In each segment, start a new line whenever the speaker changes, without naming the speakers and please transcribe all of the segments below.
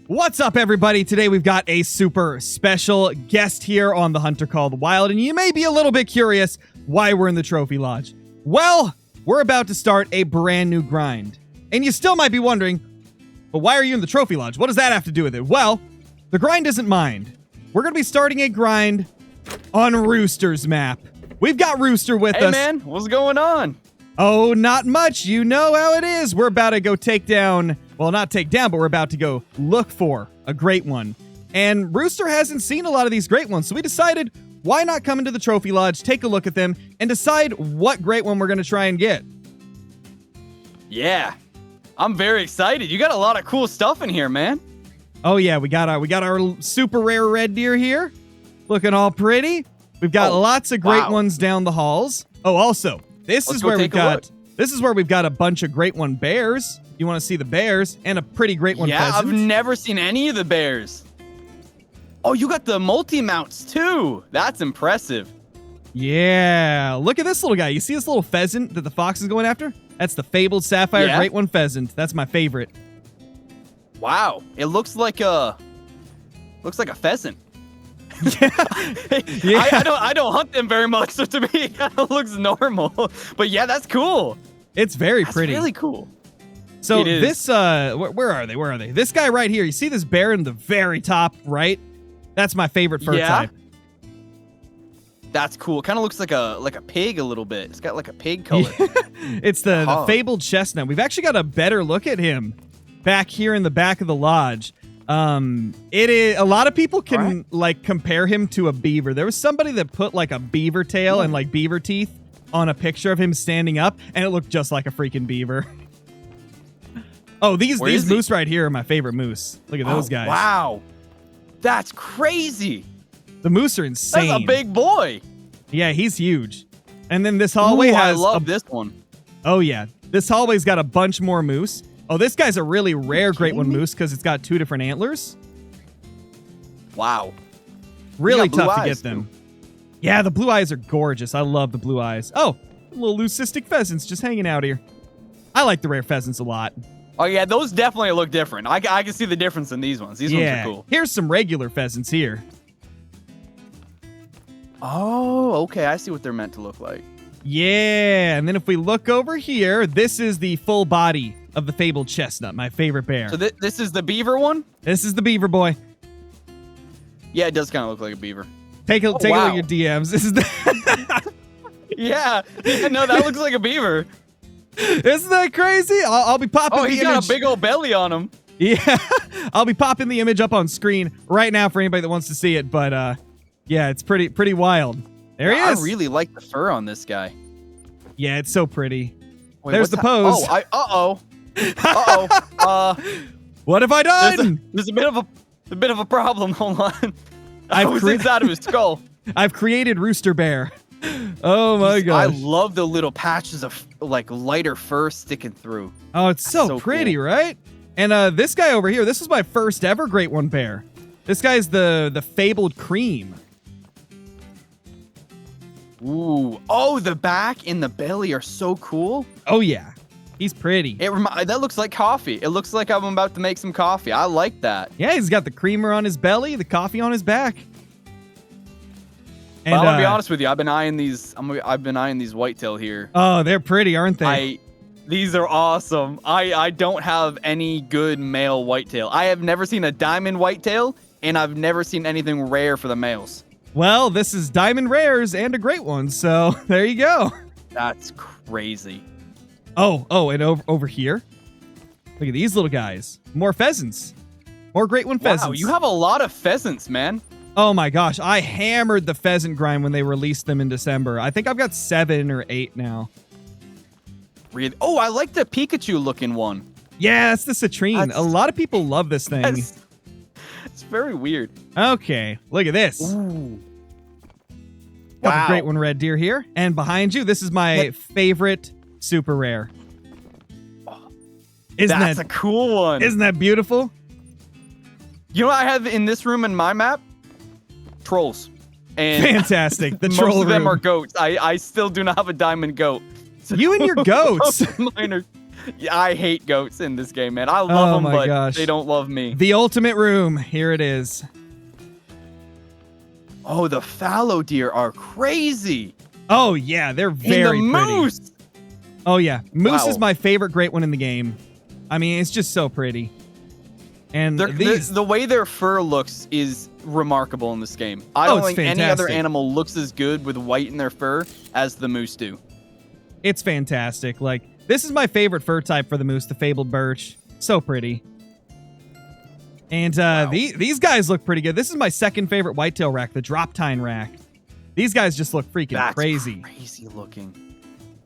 What's up, everybody? Today we've got a super special guest here on The Hunter Called Wild, and you may be a little bit curious why we're in the Trophy Lodge. Well, we're about to start a brand new grind. And you still might be wondering, but why are you in the Trophy Lodge? What does that have to do with it? Well, the grind isn't mined. We're going to be starting a grind on Rooster's map. We've got Rooster with us.
Hey, man, what's going on?
Oh, not much. You know how it is. We're about to go take down, well, not take down, but we're about to go look for a great one. And Rooster hasn't seen a lot of these great ones, so we decided, why not come into the Trophy Lodge, take a look at them, and decide what great one we're going to try and get.
Yeah, I'm very excited. You got a lot of cool stuff in here, man.
Oh, yeah, we got our super rare red deer here, looking all pretty. We've got lots of great ones down the halls. Oh, also, this is where we've got a bunch of great one bears. You want to see the bears and a pretty great one pheasant.
I've never seen any of the bears. Oh, you got the multi-mounts too. That's impressive.
Yeah, look at this little guy. You see this little pheasant that the fox is going after? That's the fabled sapphire great one pheasant. That's my favorite.
Wow, it looks like a pheasant.
Yeah.
I don't hunt them very much, so to me it kind of looks normal. But yeah, that's cool.
It's very pretty.
Really cool.
So this where are they? Where are they? This guy right here. You see this bear in the very top right? That's my favorite fur type.
That's cool. Kind of looks like a pig a little bit. It's got like a pig color.
It's the fabled chestnut. We've actually got a better look at him back here in the back of the lodge. It is a lot of people can like compare him to a beaver. There was somebody that put like a beaver tail and like beaver teeth on a picture of him standing up, and it looked just like a freaking beaver. Oh, these moose right here are my favorite moose. Look at those guys.
Wow. That's crazy.
The moose are insane.
That's a big boy.
Yeah, he's huge. And then this hallway has
I love this one.
Oh yeah. This hallway's got a bunch more moose. Oh, this guy's a really rare great one moose because it's got 2 different antlers.
Wow.
Really tough to get them. Yeah, the blue eyes are gorgeous. I love the blue eyes. Oh, little leucistic pheasants just hanging out here. I like the rare pheasants a lot.
Oh, yeah, those definitely look different. I can see the difference in these ones. These ones are cool.
Here's some regular pheasants here.
Oh, okay. I see what they're meant to look like.
Yeah, and then if we look over here, this is the full body of the fabled chestnut, my favorite bear.
So this is the beaver one?
This is the beaver boy.
Yeah, it does kind of look like a beaver.
Take a look at your DMs. This is the
yeah, no, that looks like a beaver.
Isn't that crazy? I'll be popping the image.
Oh, he's got a big old belly on him.
Yeah, I'll be popping the image up on screen right now for anybody that wants to see it. But yeah, it's pretty wild. There he is.
I really like the fur on this guy.
Yeah, it's so pretty.
Wait,
there's the pose.
Oh,
what have I done?
There's a bit of a problem. Hold on. Who's inside of his skull?
I've created Rooster Bear. Oh my gosh.
I love the little patches of like lighter fur sticking through.
Oh, it's so pretty, cool. Right? And this guy over here, this is my first ever great one bear. This guy's the fabled cream.
Ooh. Oh, the back and the belly are so cool.
Oh yeah. He's pretty.
That looks like coffee. It looks like I'm about to make some coffee. I like that.
Yeah, he's got the creamer on his belly, the coffee on his back. And
I'm gonna be honest with you. I've been eyeing these whitetail here.
Oh, they're pretty, aren't they?
These are awesome. I don't have any good male whitetail. I have never seen a diamond whitetail, and I've never seen anything rare for the males.
Well, this is diamond rares and a great one, so there you go.
That's crazy.
Oh, and over here, look at these little guys. More pheasants. More great one pheasants.
Wow, you have a lot of pheasants, man.
Oh my gosh, I hammered the pheasant grind when they released them in December. I think I've got 7 or 8 now.
Really? Oh, I like the Pikachu looking one.
Yeah, that's the citrine. A lot of people love this thing.
It's very weird.
Okay, look at this.
Ooh.
Got a great one red deer here. And behind you, this is my favorite super rare.
That's a cool one.
Isn't that beautiful?
You know what I have in this room in my map? Trolls. And
fantastic. The troll
room. Most of them
room.
are goats. I still do not have a diamond goat.
So you and your goats.
Mine are, Yeah, I hate goats in this game, man. I love them, but
gosh.
they don't love me.
The ultimate room. Here it is.
Oh, the fallow deer are crazy.
Oh, yeah. They're very
and the
pretty.
moose.
Oh, yeah. Moose
Wow.
is my favorite great one in the game. I mean, it's just so pretty. And
The way their fur looks is remarkable in this game. I don't think any other animal looks as good with white in their fur as the moose do.
It's fantastic. Like, this is my favorite fur type for the moose, the fabled birch. So pretty. And
Wow.
these guys look pretty good. This is my second favorite whitetail rack, the drop tine rack. These guys just look freaking
That's
crazy.
crazy looking.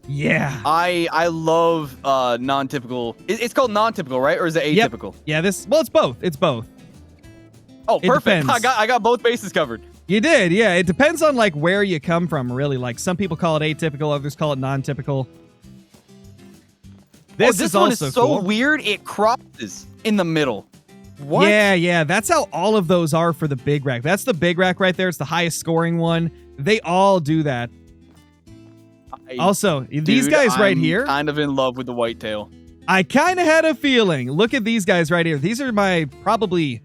Yeah.
I love non-typical. It's called non-typical, right? Or is it atypical?
Yeah, it's both. It's both.
Oh,
It
perfect.
depends.
I got both bases covered.
You did, yeah. It depends on like where you come from, really. Like some people call it atypical, others call it non-typical. This
this
is
one
also
is so
cool.
weird. It crosses in the middle. What?
Yeah. That's how all of those are for the big rack. That's the big rack right there. It's the highest scoring one. They all do that. Also, these guys right here.
I'm kind of in love with the whitetail.
I kind of had a feeling. Look at these guys right here. These are my probably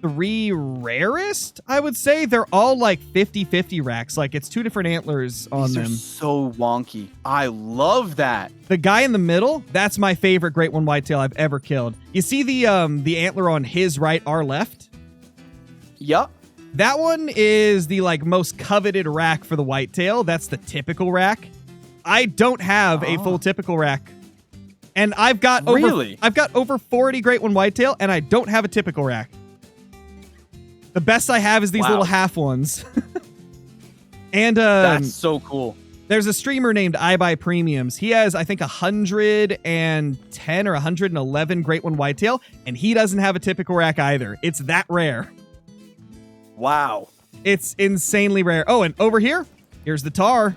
3 rarest, I would say. They're all like 50-50 racks. Like it's 2 different antlers on
These
them.
are so wonky. I love that.
The guy in the middle, that's my favorite great one whitetail I've ever killed. You see the antler on his right, our left?
Yup.
That one is the like most coveted rack for the whitetail. That's the typical rack. I don't have a full typical rack. And I've got over 40 great one whitetail and I don't have a typical rack. The best I have is these little half ones. And
that's so cool.
There's a streamer named I Buy Premiums. He has, I think, 110 or 111 great one whitetail, and he doesn't have a typical rack either. It's that rare.
Wow.
It's insanely rare. Oh, and over here, here's the tar.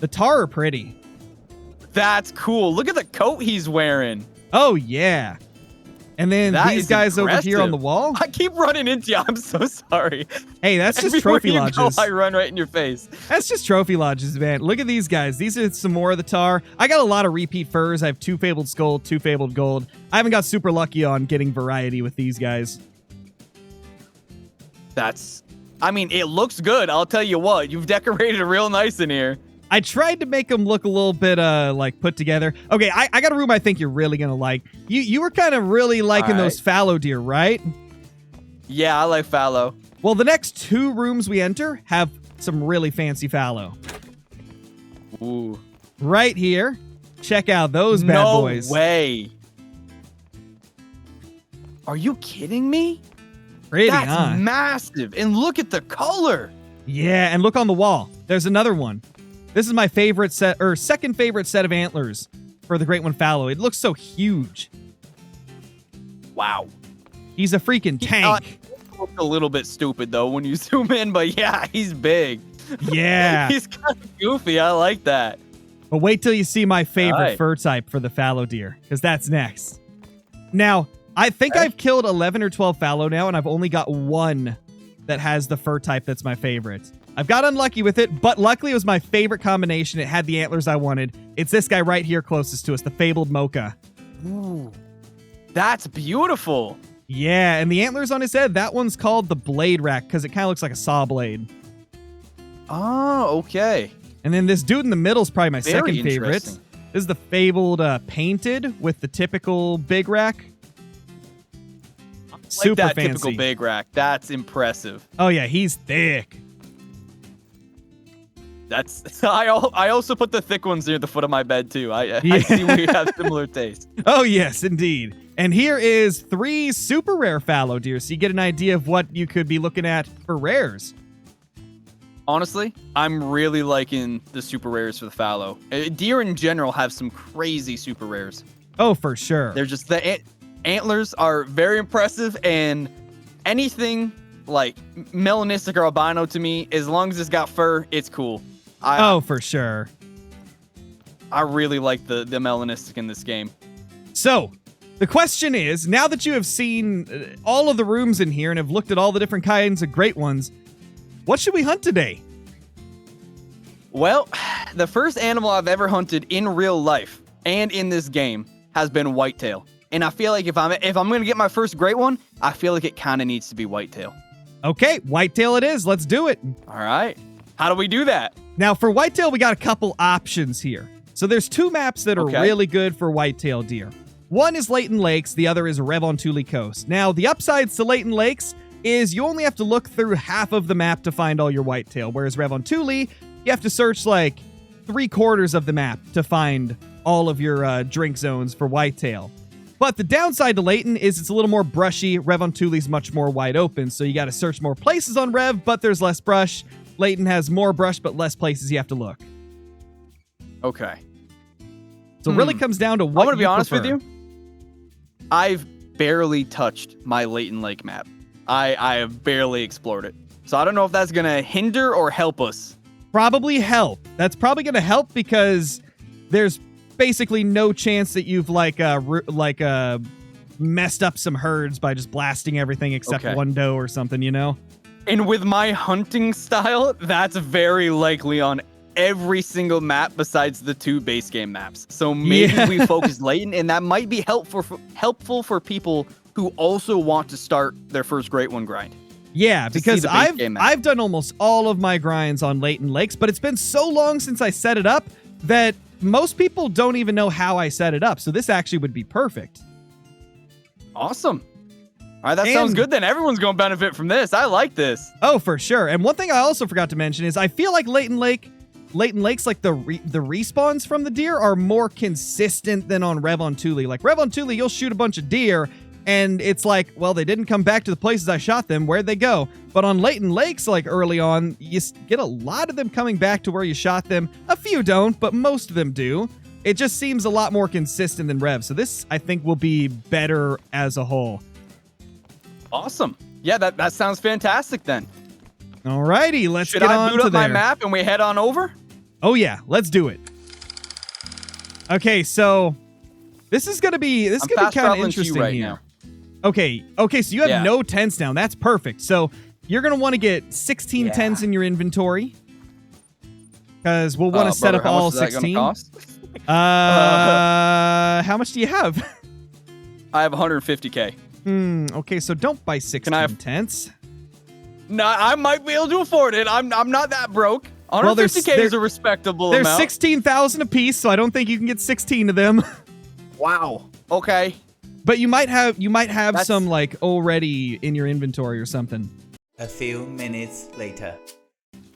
The tar are pretty.
That's cool. Look at the coat he's wearing.
Oh, yeah. And then these guys over here on the wall.
I keep running into you. I'm so sorry.
Hey, that's just
Everywhere
trophy
you
lodges.
go, I run right in your face.
That's just trophy lodges, man. Look at these guys. These are some more of the tar. I got a lot of repeat furs. I have 2 fabled skull, 2 fabled gold. I haven't got super lucky on getting variety with these guys.
I mean, it looks good. I'll tell you what. You've decorated it real nice in here.
I tried to make them look a little bit like put together. Okay, I got a room I think you're really gonna like. You were kind of really liking those fallow deer, right?
Yeah, I like fallow.
Well, the next 2 rooms we enter have some really fancy fallow.
Ooh.
Right here. Check out those bad boys.
No way. Are you kidding me?
Pretty,
That's
huh?
massive. And look at the color.
Yeah, and look on the wall. There's another one. This is my favorite set, or second favorite set of antlers for the great one fallow. It looks so huge.
Wow.
He's a freaking tank.
He looks a little bit stupid, though, when you zoom in, but yeah, he's big.
Yeah.
He's kind of goofy. I like that.
But wait till you see my favorite fur type for the fallow deer, because that's next. Now, I think I've killed 11 or 12 fallow now, and I've only got 1 that has the fur type that's my favorite. I've got unlucky with it, but luckily it was my favorite combination. It had the antlers I wanted. It's this guy right here closest to us, the fabled mocha.
Ooh. That's beautiful.
Yeah, and the antlers on his head, that one's called the blade rack because it kind of looks like a saw blade.
Oh, okay.
And then this dude in the middle is probably my
Very
second favorite.
interesting.
This is the fabled painted with the typical big rack. Super
like that
fancy.
typical big rack. That's impressive.
Oh yeah, he's thick.
That's I also put the thick ones near the foot of my bed too. I see we have similar taste.
Oh yes, indeed. And here is 3 super rare fallow deer, so you get an idea of what you could be looking at for rares.
Honestly, I'm really liking the super rares for the fallow. Deer in general have some crazy super rares.
Oh, for sure.
They're just the antlers are very impressive, and anything like melanistic or albino to me, as long as it's got fur, it's cool.
For sure.
I really like the melanistic in this game.
So, the question is, now that you have seen all of the rooms in here and have looked at all the different kinds of great ones, what should we hunt today?
Well, the first animal I've ever hunted in real life, and in this game has been whitetail. And I feel like if I'm going to get my first great one, I feel like it kind of needs to be whitetail.
Okay, whitetail it is. Let's do it.
All right. How do we do that?
Now, for whitetail, we got a couple options here. So there's 2 maps that are really good for whitetail deer. One is Layton Lakes, the other is Revontuli Coast. Now, the upsides to Layton Lakes is you only have to look through half of the map to find all your whitetail, whereas Revontuli, you have to search like 3/4 of the map to find all of your drink zones for whitetail. But the downside to Layton is it's a little more brushy. Revontuli's much more wide open, so you got to search more places on Rev, but there's less brush. Layton has more brush, but less places you have to look.
Okay.
So it really comes down to what
I'm going to be honest
prefer.
with you. I've barely touched my Layton Lake map. I have barely explored it. So I don't know if that's going to hinder or help us.
Probably help. That's probably going to help because there's basically no chance that you've messed up some herds by just blasting everything except one doe or something, you know?
And with my hunting style, that's very likely on every single map besides the 2 base game maps. So maybe we focus Layton, and that might be helpful for people who also want to start their first great one grind.
Yeah, because I've done almost all of my grinds on Layton Lakes, but it's been so long since I set it up that most people don't even know how I set it up. So this actually would be perfect.
Awesome. All right, that sounds good then. Everyone's going to benefit from this. I like this.
Oh, for sure. And one thing I also forgot to mention is I feel like Layton Lakes, like the respawns from the deer are more consistent than on Revontuli. Like Revontuli, you'll shoot a bunch of deer and it's like, well, they didn't come back to the places I shot them. Where'd they go? But on Layton Lakes, like early on, you get a lot of them coming back to where you shot them. A few don't, but most of them do. It just seems a lot more consistent than Rev. So this, I think, will be better as a whole.
Awesome. Yeah, that sounds fantastic then.
Alrighty, let's
Should
get
I
on
boot
to
up my map and we head on over?
Oh yeah, let's do it. Okay, so this is gonna be kind of interesting
right
here.
now.
Okay, so you have no tents down. That's perfect. So you're gonna want to get 16 tents in your inventory because we'll want to set up all 16. How much do you have?
I have 150K.
Okay, so don't buy 16 tents.
No, I might be able to afford it. I'm not that broke. 150K is a respectable amount.
There's 16,000 a piece, so I don't think you can get 16 of them.
Wow. Okay.
But you might have some like already in your inventory or something.
A few minutes later.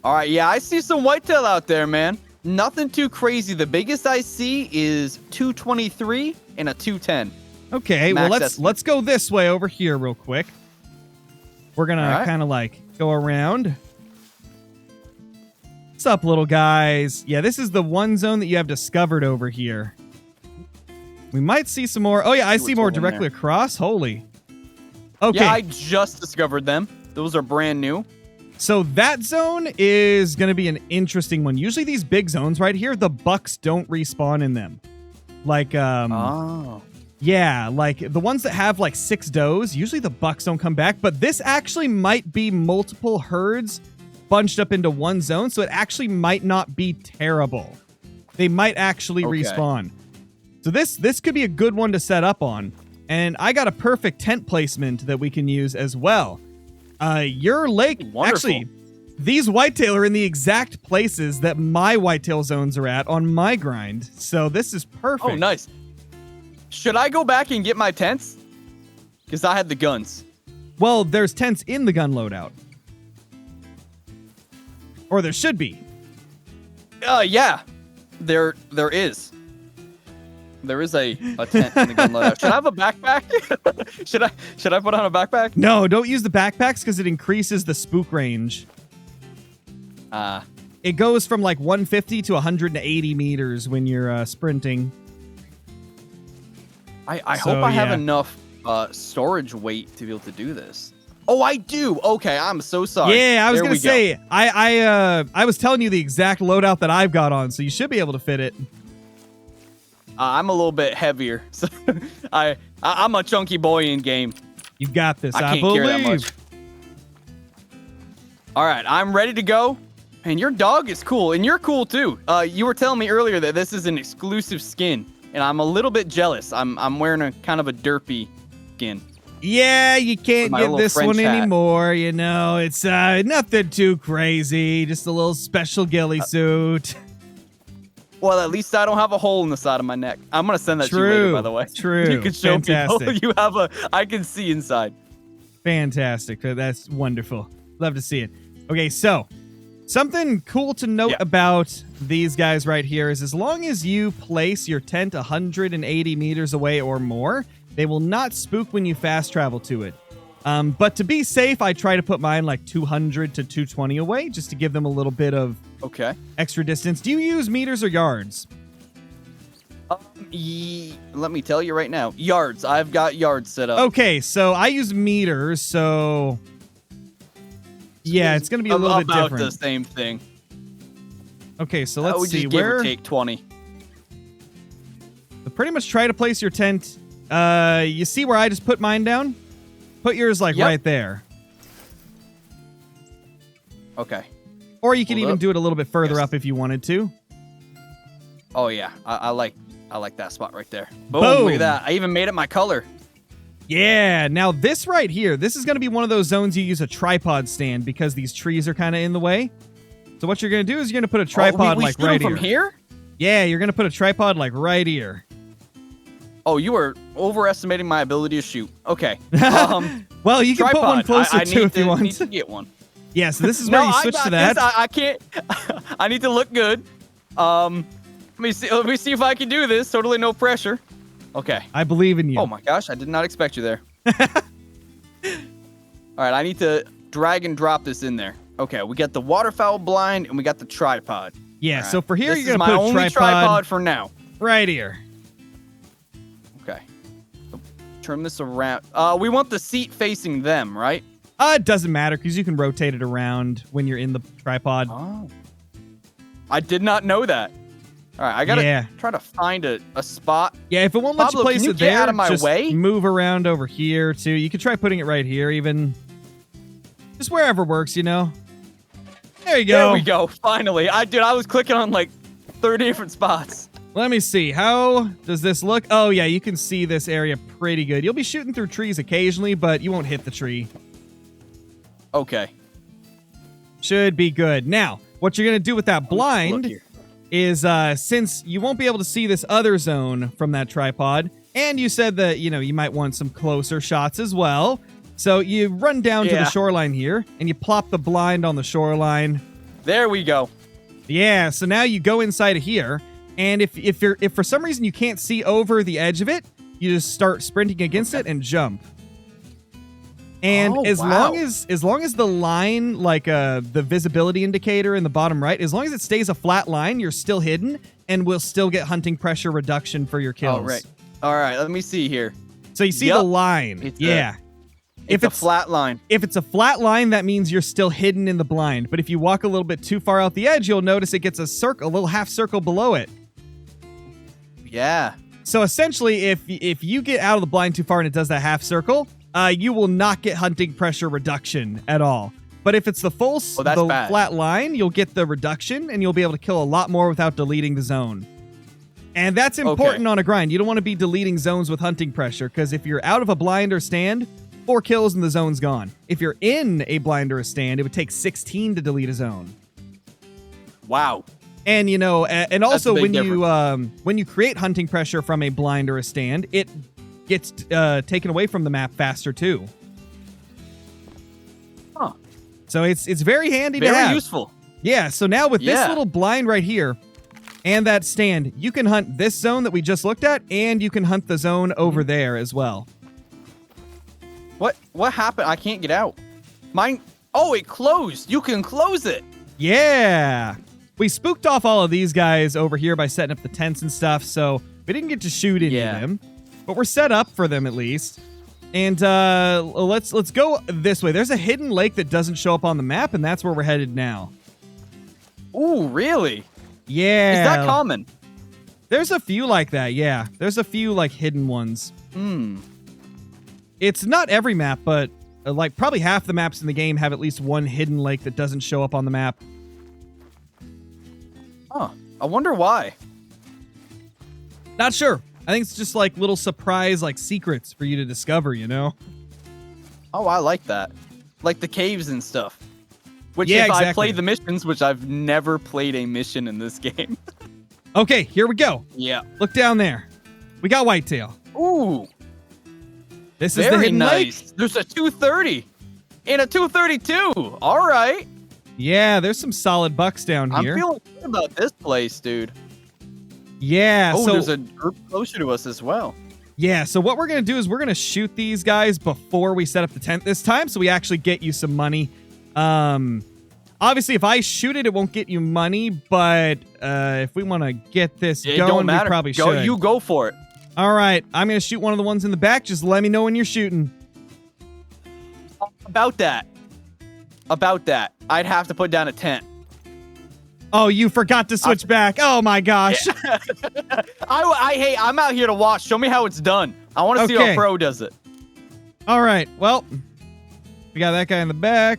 All right, yeah, I see some whitetail out there, man. Nothing too crazy. The biggest I see is 223 and a 210.
Okay, well let's go this way over here real quick. We're gonna kind of like go around. What's up, little guys? Yeah, this is the one zone that you have discovered over here. We might see some more. Oh yeah, I see more directly across. Holy. Okay.
Yeah, I just discovered them. Those are brand new.
So that zone is going to be an interesting one. Usually these big zones right here, the bucks don't respawn in them. Like, yeah, like the ones that have like 6 does, usually the bucks don't come back. But this actually might be multiple herds bunched up into one zone. So it actually might not be terrible. They might actually respawn. So this could be a good one to set up on. And I got a perfect tent placement that we can use as well. Your lake, actually, these whitetail are in the exact places that my whitetail zones are at on my grind. So this is perfect.
Oh, nice. Should I go back and get my tents? Because I had the guns.
Well, there's tents in the gun loadout. Or there should be.
Yeah. There is. There is a tent in the gun loadout. Should I have a backpack? should I put on a backpack?
No, don't use the backpacks because it increases the spook range. It goes from like 150 to 180 meters when you're sprinting.
I hope I have enough storage weight to be able to do this. Oh, I do. Okay, I'm so sorry.
Yeah, I was gonna say I was telling you the exact loadout that I've got on, so you should be able to fit it.
I'm a little bit heavier, so I'm a chunky boy in game.
You've got this.
I can't carry that much. All right, I'm ready to go. And your dog is cool, and you're cool too. You were telling me earlier that this is an exclusive skin. and I'm a little bit jealous. I'm wearing a kind of a derpy skin.
Yeah, you can't
My
get
little
this
French
one
hat.
anymore, you know. It's nothing too crazy, just a little special ghillie suit.
Well, at least I don't have a hole in the side of my neck. I'm gonna send that to you later, by the way.
True.
You can show
Fantastic.
people. I can see inside.
Fantastic. That's wonderful. Love to see it. Okay, so something cool to note about these guys right here is as long as you place your tent 180 meters away or more, they will not spook when you fast travel to it. But to be safe, I try to put mine like 200 to 220 away just to give them a little bit of extra distance. Do you use meters or yards?
Let me tell you right now. Yards. I've got yards set up.
Okay, so I use meters, so yeah, it's going to be a little bit different.
About the same thing.
Okay, so let's see.
Give or take 20.
So pretty much try to place your tent. You see where I just put mine down? Put yours like right there.
Okay.
Or you could even do it a little bit further up if you wanted to.
Oh yeah, I like that spot right there. Boom,
Boom.
Look at that. I even made it my color.
Yeah, now this right here, this is going to be one of those zones you use a tripod stand because these trees are kind of in the way. So what you're going to do is you're going to put a tripod
we
like
shoot
right
from here?
Yeah, you're going to put a tripod like right here.
Oh, you are overestimating my ability to shoot. Okay.
Well, you can
tripod.
put one closer too if you want.
I need to get one.
Yeah, so this is where you switch to that.
I can't. I need to look good. Let me see if I can do this. Totally no pressure. Okay.
I believe in you.
Oh my gosh, I did not expect you there. All right, I need to drag and drop this in there. Okay, we got the waterfowl blind and we got the tripod.
Yeah,
right.
so for here,
this
you're going to put a
only tripod for now.
Right here.
Okay. So turn this around. We want the seat facing them, right?
It doesn't matter because you can rotate it around when you're in the tripod.
Oh. I did not know that. All right, I gotta try to find a spot.
Yeah, if it won't let you place it there,
out of my
just
way?
move around over here too. You could try putting it right here, even. Just wherever works, you know. There you go.
There we go. Finally, I was clicking on like 30 different spots.
Let me see. How does this look? Oh yeah, you can see this area pretty good. You'll be shooting through trees occasionally, but you won't hit the tree.
Okay.
Should be good. Now, what you're gonna do with that blind is since you won't be able to see this other zone from that tripod, and you said that, you know, you might want some closer shots as well. So you run down to the shoreline here, and you plop the blind on the shoreline.
There we go.
Yeah, so now you go inside of here, and if for some reason you can't see over the edge of it, you just start sprinting against it and jump. And as long as the line, like the visibility indicator in the bottom right, as long as it stays a flat line, you're still hidden and will still get hunting pressure reduction for your kills.
Oh, right. All right, let me see here.
So you see the line.
If it's a flat line.
If it's a flat line, that means you're still hidden in the blind. But if you walk a little bit too far out the edge, you'll notice it gets a little half circle below it.
Yeah.
So essentially, if you get out of the blind too far and it does that half circle, you will not get hunting pressure reduction at all. But if it's the full flat line, you'll get the reduction and you'll be able to kill a lot more without deleting the zone. And that's important on a grind. You don't want to be deleting zones with hunting pressure because if you're out of a blind or stand, 4 kills and the zone's gone. If you're in a blind or a stand, it would take 16 to delete a zone.
Wow.
And you know, and also when you create hunting pressure from a blind or a stand, it gets taken away from the map faster too.
Huh.
So it's very handy to have.
Very useful.
Yeah, so now with this little blind right here and that stand, you can hunt this zone that we just looked at, and you can hunt the zone over there as well.
What happened? I can't get out. Mine. Oh, it closed. You can close it.
Yeah. We spooked off all of these guys over here by setting up the tents and stuff, so we didn't get to shoot any of them. But we're set up for them at least. And let's go this way. There's a hidden lake that doesn't show up on the map, and that's where we're headed now.
Ooh, really?
Yeah.
Is that common?
There's a few like that, yeah. There's a few like hidden ones. It's not every map, but like probably half the maps in the game have at least one hidden lake that doesn't show up on the map.
Huh. I wonder why.
Not sure. I think it's just like little surprise, like secrets for you to discover, you know?
Oh, I like that. Like the caves and stuff. Which
Yeah,
if I
exactly.
play the missions, which I've never played a mission in this game.
Okay, here we go.
Yeah.
Look down there. We got Whitetail.
Ooh.
This is
Very
the hidden
nice.
lake.
There's a 230 and a 232. All right.
Yeah, there's some solid bucks down
I'm
here.
feeling good about this place, dude.
Yeah,
Oh,
so
there's a group closer to us as well.
yeah, so what we're gonna do is we're gonna shoot these guys before we set up the tent this time, so we actually get you some money. Obviously, if I shoot it, it won't get you money, but if we want to get this
It
going,
don't matter.
we probably
Go,
should.
you go for it.
All right, I'm gonna shoot one of the ones in the back. Just let me know when you're shooting.
About that, I'd have to put down a tent.
Oh, you forgot to switch back. Oh my gosh.
Hey, I'm out here to watch. Show me how it's done. I want to see
Okay.
how pro does it.
All right, well, we got that guy in the back.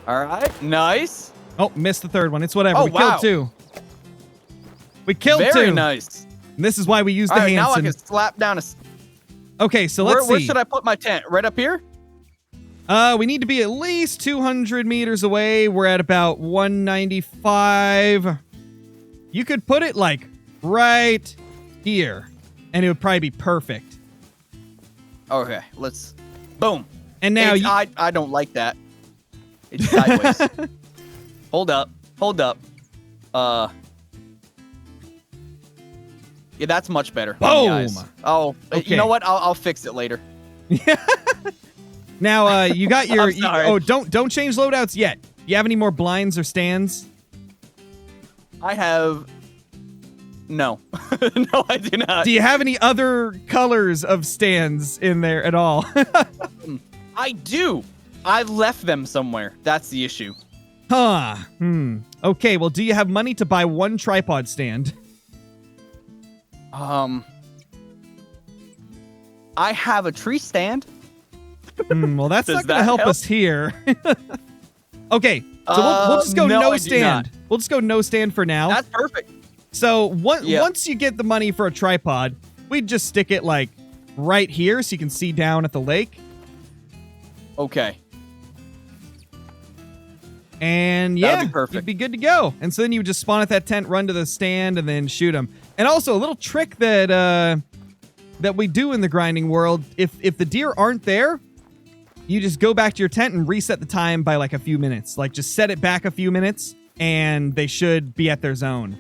All right, nice.
Oh, missed the third one. It's whatever.
Oh,
We
wow.
killed two. We killed
Very
two.
nice.
And this is why we use the
All right, now I
Hanson.
can slap down a.
Okay, so let's
Where
see.
should I put my tent? Right up here?
We need to be at least 200 meters away. We're at about 195. You could put it like right here, and it would probably be perfect.
Okay, let's. Boom.
And now you.
I don't like that. It's sideways. Hold up. Yeah, that's much better. on the
Boom.
eyes. Oh,
Okay.
you know what? I'll fix it later.
Now you got your.
I'm sorry.
Oh, don't change loadouts yet. You have any more blinds or stands?
I have. No. No, I do not.
Do you have any other colors of stands in there at all?
I do. I left them somewhere. That's the issue.
Huh. Okay, well, do you have money to buy one tripod stand?
I have a tree stand.
Well, that's
Does
not going to
that
help
help?
us here. Okay, so we'll just go
no,
no
I do
stand.
not.
We'll just go no stand for now.
That's perfect.
So
Yeah.
once you get the money for a tripod, we'd just stick it like right here so you can see down at the lake.
Okay.
And
That'd
yeah,
be perfect.
you'd be good to go. And so then you would just spawn at that tent, run to the stand, and then shoot them. And also a little trick that that we do in the grinding world, if the deer aren't there, you just go back to your tent and reset the time by like a few minutes. Like just set it back a few minutes, and they should be at their zone.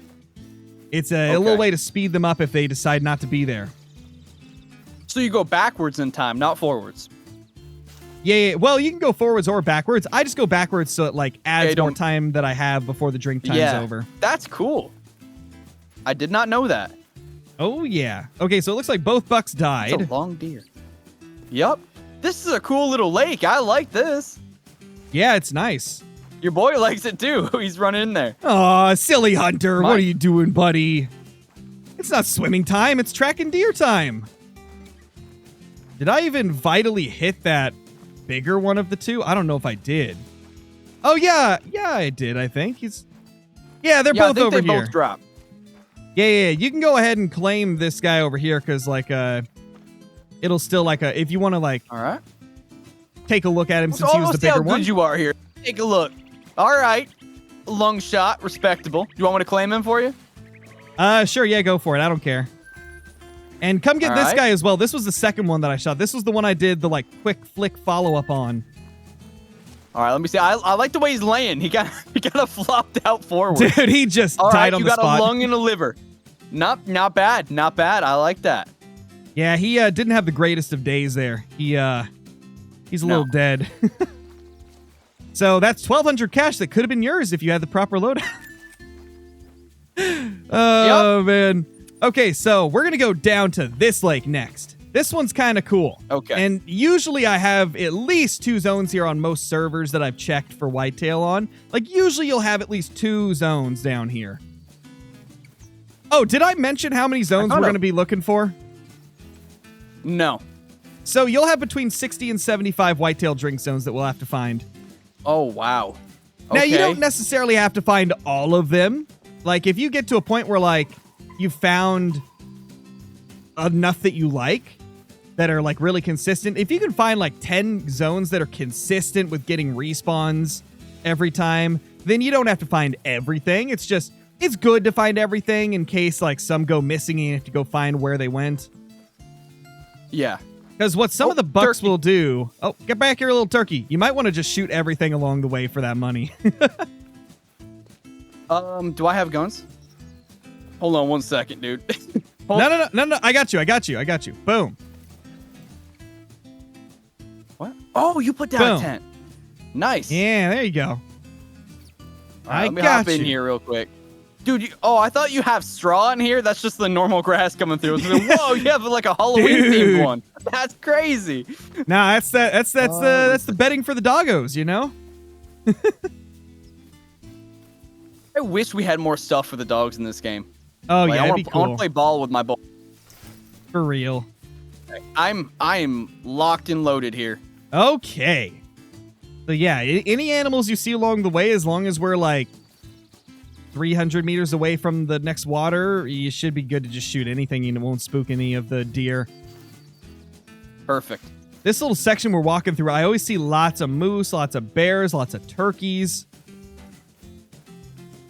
It's a little way to speed them up if they decide not to be there.
So you go backwards in time, not forwards.
Yeah. Well, you can go forwards or backwards. I just go backwards so it like adds more
don't-
time that I have before the drink time's over.
That's cool. I did not know that.
Oh, yeah. Okay, so it looks like both bucks
It's
died.
a long deer. Yep. This is a cool little lake. I like this.
Yeah, it's nice.
Your boy likes it too. He's running in there.
Aw, silly hunter.
My-
What are you doing, buddy? It's not swimming time. It's tracking deer time. Did I even vitally hit that bigger one of the two? I don't know if I did. Oh, yeah. Yeah, I did, I think. Yeah, they're
Yeah, I
both
think
over
they
here.
both drop.
Yeah. You can go ahead and claim this guy over here because, like, it'll still, like, if you want to, like,
All right.
take a look at him
Let's
since he was the
almost see how
bigger
good
one.
you are here. Take a look. All right. Lung shot. Respectable. You want me to claim him for you?
Sure, yeah, go for it. I don't care. And come get
All
this
right.
guy as well. This was the second one that I shot. This was the one I did the, like, quick flick follow-up on.
All right. Let me see. I like the way he's laying. He got flopped out forward.
Dude, he just
All
died
right.
on
You
the
got
spot.
a lung and a liver. Not bad. Not bad. I like that.
Yeah, he didn't have the greatest of days there. He's a little dead. So that's 1,200 cash that could have been yours if you had the proper loadout. Oh, man. Okay, so we're going to go down to this lake next. This one's kind of cool.
Okay.
And usually I have at least 2 zones here on most servers that I've checked for Whitetail on. Like, usually you'll have at least 2 zones down here. Oh, did I mention how many zones we're going to be looking for?
No.
So you'll have between 60 and 75 Whitetail drink zones that we'll have to find.
Oh, wow.
Now, you
Okay.
don't necessarily have to find all of them. Like, if you get to a point where, like, you found enough that you like, that are like really consistent. If you can find like 10 zones that are consistent with getting respawns every time, then you don't have to find everything. It's just, it's good to find everything in case like some go missing and you have to go find where they went.
Yeah.
Because what some of the bucks
turkey.
will do... Oh, get back here, little turkey. You might want to just shoot everything along the way for that money.
Do I have guns? Hold on 1 second, dude.
No. I got you. Boom.
What? Oh, you put down
Boom.
a tent. Nice.
Yeah, there you go.
Let me hop in here real quick. Dude, I thought you have straw in here. That's just the normal grass coming through. So, whoa, you have like a Halloween themed one. That's crazy.
Nah, that's the bedding for the doggos, you know?
I wish we had more stuff for the dogs in this game.
Oh,
like,
yeah,
I
that'd be cool.
want to play ball with my ball.
For real.
I am locked and loaded here.
Okay. So yeah, any animals you see along the way, as long as we're like 300 meters away from the next water, you should be good to just shoot anything and it won't spook any of the deer.
Perfect.
This little section we're walking through, I always see lots of moose, lots of bears, lots of turkeys.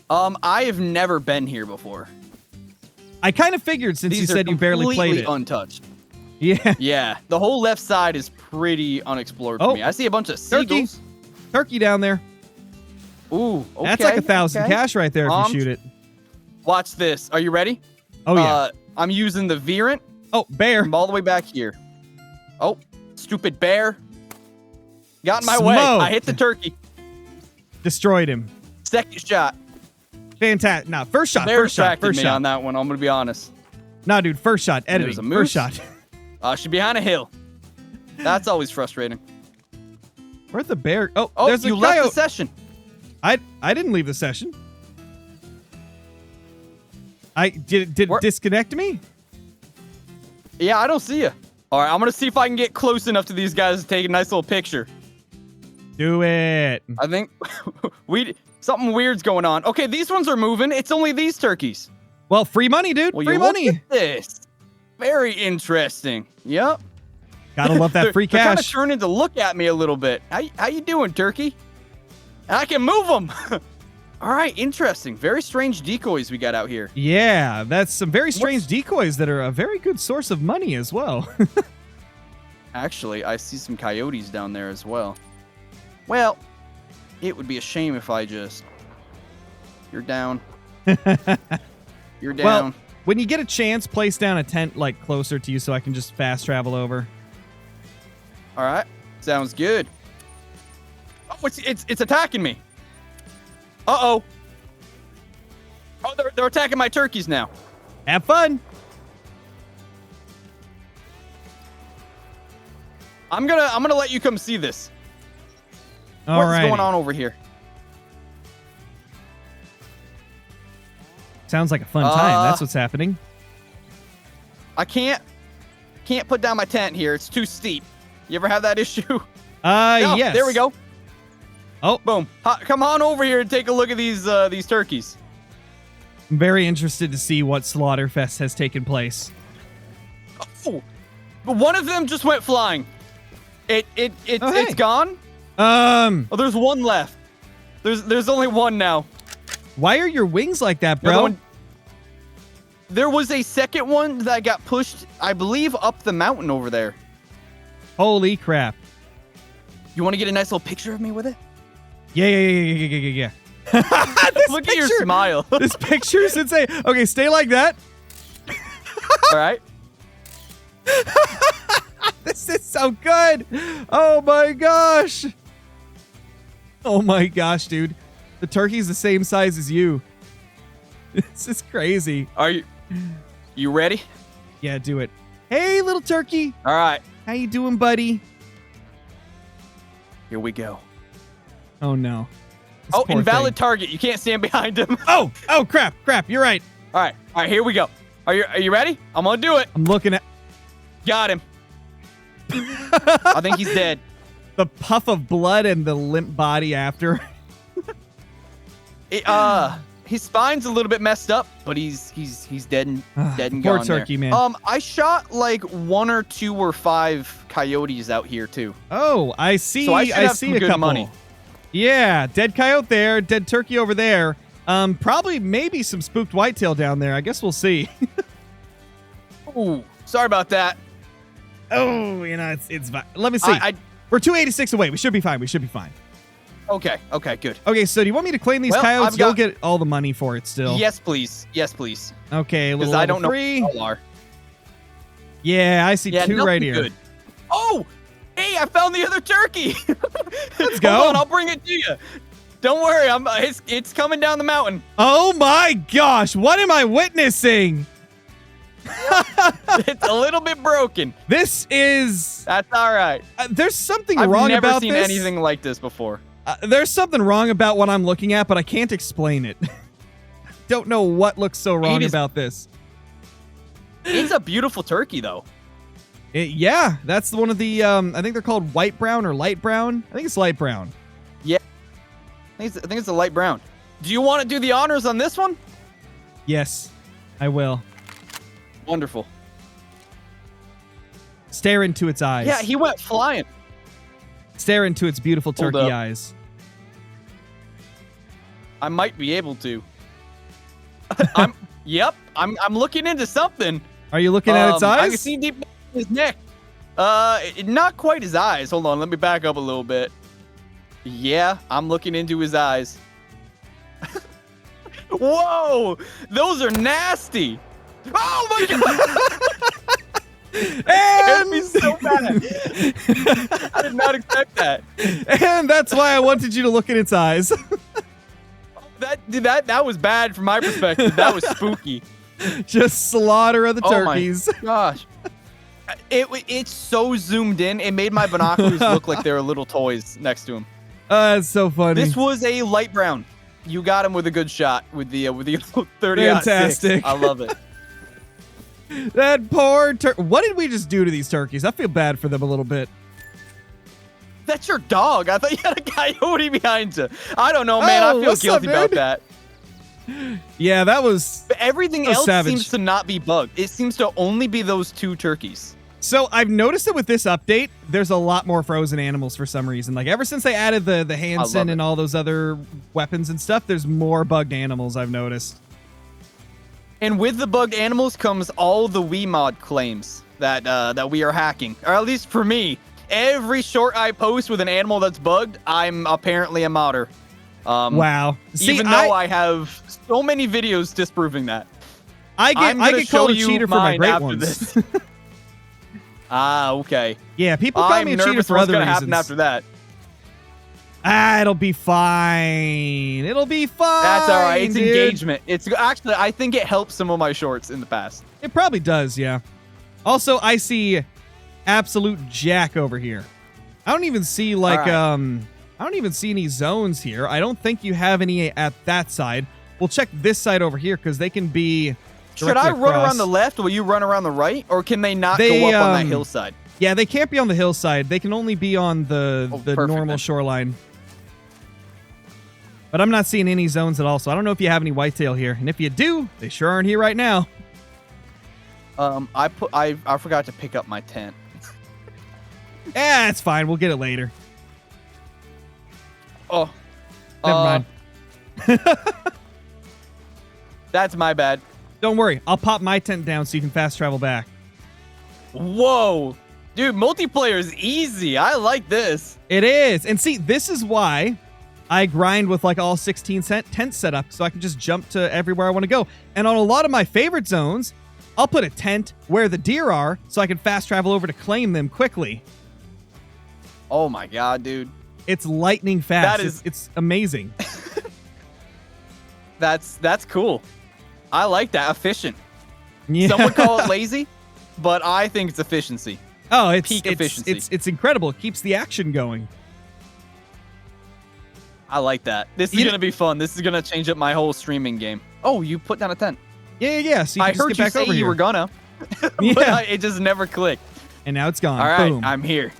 I have never been here before.
I kind of figured since you said you barely played it.
Untouched.
Yeah.
Yeah, the whole left side is pretty unexplored for me. I see a bunch of seagulls.
Turkey down there.
Ooh, okay.
That's like 1,000 cash right there if you shoot it.
Watch this. Are you ready?
Oh, yeah.
I'm using the Virant.
Oh, bear.
I'm all the way back here. Oh, stupid bear. Got in my way. I hit the turkey.
Destroyed him.
Second shot.
Fantastic. Nah, first shot.
Bear
First shot.
distracted
First
me
shot.
on that one. I'm going to be honest.
Nah, dude. First shot.
There's
Editing.
a moose.
First shot.
She's behind a hill. That's always frustrating.
Where's the bear? Oh,
Oh,
there's a
you left
coyote.
the session.
I didn't leave the session. Did it disconnect me?
Yeah, I don't see you. All right, I'm going to see if I can get close enough to these guys to take a nice little picture.
Do it.
I think something weird's going on. Okay, these ones are moving. It's only these turkeys.
Well, free money, dude.
Well,
free
you
money.
Look at this. Very interesting. Yep.
Gotta love that free
They're kind of
cash.
turning to look at me a little bit. How you doing, turkey? I can move them. All right, interesting. Very strange decoys we got out here.
Yeah, that's some very strange decoys that are a very good source of money as well.
Actually, I see some coyotes down there as well. Well, it would be a shame if I just... You're down. You're down.
Well, when you get a chance, place down a tent like closer to you so I can just fast travel over.
All right, sounds good. Oh, it's attacking me. Uh-oh. Oh, they're attacking my turkeys now.
Have fun.
I'm gonna let you come see this.
All
What's
right.
going on over here?
Sounds like a fun time. That's what's happening.
I can't put down my tent here. It's too steep. You ever have that issue?
Yes.
There we go.
Oh,
Boom. Come on over here and take a look at these turkeys.
I'm very interested to see what Slaughterfest has taken place.
Oh, but one of them just went flying. It's gone. Oh, there's one left. There's only one now.
Why are your wings like that,
The other
bro?
one- there was a second one that got pushed, I believe, up the mountain over there.
Holy crap.
You want to get a nice little picture of me with it?
Yeah. This
Look
picture,
at your smile.
This picture is insane. Okay, stay like that.
All right.
This is so good. Oh my gosh. Oh my gosh, dude. The turkey's the same size as you. This is crazy.
Are you ready?
Yeah, do it. Hey, little turkey.
All right.
How you doing, buddy?
Here we go.
Oh no. This
Oh,
poor
invalid
thing.
target. You can't stand behind him.
Oh, crap. You're right.
All right, here we go. Are you ready? I'm gonna do it.
I'm looking at
Got him. I think he's dead.
the puff of blood and the limp body after.
His spine's a little bit messed up, but he's dead and
Poor
gone
turkey,
there.
man.
I shot like 1 or 2 or 5 coyotes out here too.
Oh, I see.
So I should have
see
some
a
good
couple.
money.
Yeah, dead coyote there, dead turkey over there. Probably maybe some spooked whitetail down there. I guess we'll see.
Ooh, sorry about that.
Oh, it's fine. Let me see. We're 286 away. We should be fine.
Okay, good.
Okay, so do you want me to claim these coyotes? You'll get all the money for it still.
Yes, please.
Okay,
Because I don't know
three.
what they all are.
Yeah, I see 2 right here.
Good. Oh, hey, I found the other turkey.
Let's go.
Hold on, I'll bring it to you. Don't worry, it's coming down the mountain.
Oh my gosh, what am I witnessing?
It's a little bit broken.
This is...
That's all right.
There's something wrong about this.
I've never seen anything like this before.
There's something wrong about what I'm looking at, but I can't explain it. Don't know what looks so wrong about this.
It's a beautiful turkey, though.
Yeah, that's one of the, I think they're called white brown or light brown. I think it's light brown.
Yeah. I think it's a light brown. Do you want to do the honors on this one?
Yes, I will.
Wonderful.
Stare into its eyes.
Yeah, he went flying.
Stare into its beautiful turkey
up.
eyes.
I might be able to. I'm looking into something.
Are you looking at its eyes?
I can see deep in his neck. Not quite his eyes. Hold on, let me back up a little bit. Yeah, I'm looking into his eyes. Whoa, those are nasty. Oh my god!
And
me so bad. I did not expect that.
And that's why I wanted you to look in its eyes.
That was bad from my perspective. That was spooky.
Just slaughter of the turkeys.
Oh my gosh. It's so zoomed in. It made my binoculars look like they were little toys next to him.
That's so funny.
This was a light brown. You got him with a good shot with the 30.
Fantastic.
I love it.
That poor what did we just do to these turkeys? I feel bad for them a little bit.
That's your dog. I thought you had a coyote behind you. I don't know, man. I feel guilty about that.
Yeah, that was...
But everything else
savage.
seems to not be bugged. It seems to only be those 2 turkeys.
So I've noticed that with this update, there's a lot more frozen animals for some reason. Like ever since they added the Hansen and all those other weapons and stuff, there's more bugged animals I've noticed.
And with the bugged animals comes all the Wiimod claims that we are hacking. Or at least for me. Every short I post with an animal that's bugged, I'm apparently a modder.
Wow. See,
even though I have so many videos disproving that.
I get called a cheater for my great ones.
Okay.
Yeah, people call me a cheater for other reasons.
Happen after that.
It'll be fine. It'll be fine.
That's all right. It's
dude.
engagement. It's actually, I think it helped some of my shorts in the past.
It probably does, yeah. Also, I see absolute jack over here. I don't even see like I don't even see any zones here. I don't think you have any at that side. We'll check this side over here because they can be.
Should I run around the left? Will you run around the right, or can they not go up on that hillside?
Yeah, they can't be on the hillside. They can only be on the normal shoreline. But I'm not seeing any zones at all, so I don't know if you have any whitetail here. And if you do, they sure aren't here right now.
I forgot to pick up my tent.
It's fine. We'll get it later.
Oh.
Never mind.
That's my bad.
Don't worry. I'll pop my tent down so you can fast travel back.
Whoa. Dude, multiplayer is easy. I like this.
It is. And see, this is why I grind with like all 16 tents set up so I can just jump to everywhere I want to go. And on a lot of my favorite zones, I'll put a tent where the deer are so I can fast travel over to claim them quickly.
Oh my god, dude.
It's lightning fast.
That is...
It's amazing.
That's cool. I like that. Efficient.
Yeah.
Some would call it lazy, but I think it's efficiency.
Oh, it's
peak efficiency.
It's incredible. It keeps the action going.
I like that. This is going to be fun. This is going to change up my whole streaming game. Oh, you put down a tent.
Yeah. So you
I
can
heard
just get back
you say
over
you
here.
were gonna.
Yeah.
But it just never clicked.
And now it's gone.
All right,
Boom.
I'm here.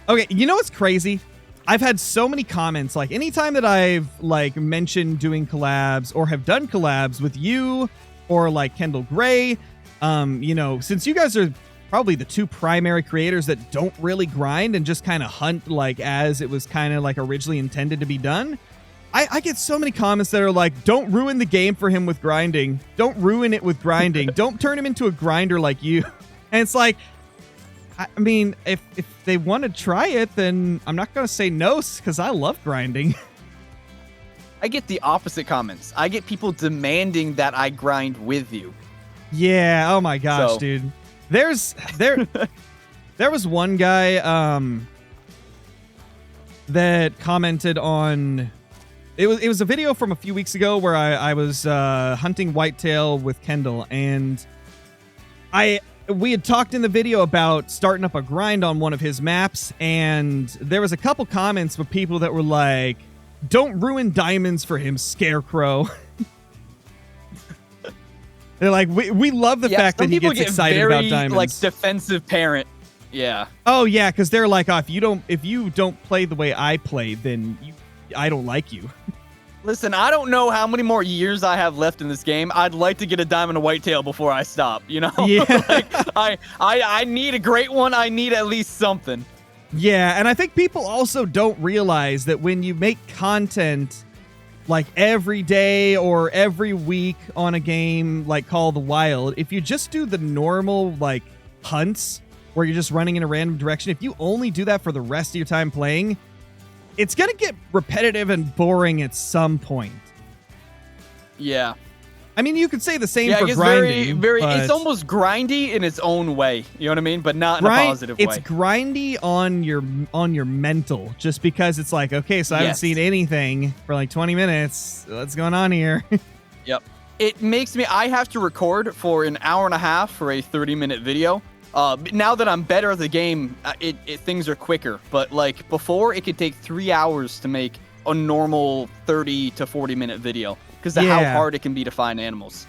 Okay, you know what's crazy? I've had so many comments, like anytime that I've like mentioned doing collabs or have done collabs with you or like Kendall Gray, you know, since you guys are probably the two primary creators that don't really grind and just kind of hunt like as it was kind of like originally intended to be done, I get so many comments that are like, don't ruin the game for him with grinding. Don't ruin it with grinding. Don't turn him into a grinder like you. And it's like, I mean, if they want to try it, then I'm not going to say no because I love grinding.
I get the opposite comments. I get people demanding that I grind with you.
Yeah. Oh my gosh, dude. There was one guy that commented on it was a video from a few weeks ago where I was hunting whitetail with Kendall, and we had talked in the video about starting up a grind on one of his maps, and there was a couple comments with people that were like, don't ruin diamonds for him, Scarecrow. They're like, we love the fact that he gets excited about diamonds.
Like defensive parent. Yeah.
Oh yeah, because they're like, oh, if you don't play the way I play, then I don't like you.
Listen, I don't know how many more years I have left in this game. I'd like to get a diamond and whitetail before I stop, you know?
Yeah.
Like, I need a great one. I need at least something.
Yeah, and I think people also don't realize that when you make content like every day or every week on a game like Call of the Wild, if you just do the normal like hunts where you're just running in a random direction, if you only do that for the rest of your time playing, it's going to get repetitive and boring at some point.
Yeah.
I mean, you could say the same for
it's
grinding.
It's almost grindy in its own way. You know what I mean? But not in a positive way.
It's grindy on your mental, just because it's like, okay, so I haven't seen anything for like 20 minutes. What's going on here?
Yep. It makes me, I have to record for an hour and a half for a 30-minute video. Now that I'm better at the game, things are quicker. But like before, it could take 3 hours to make a normal 30 to 40-minute video because of how hard it can be to find animals.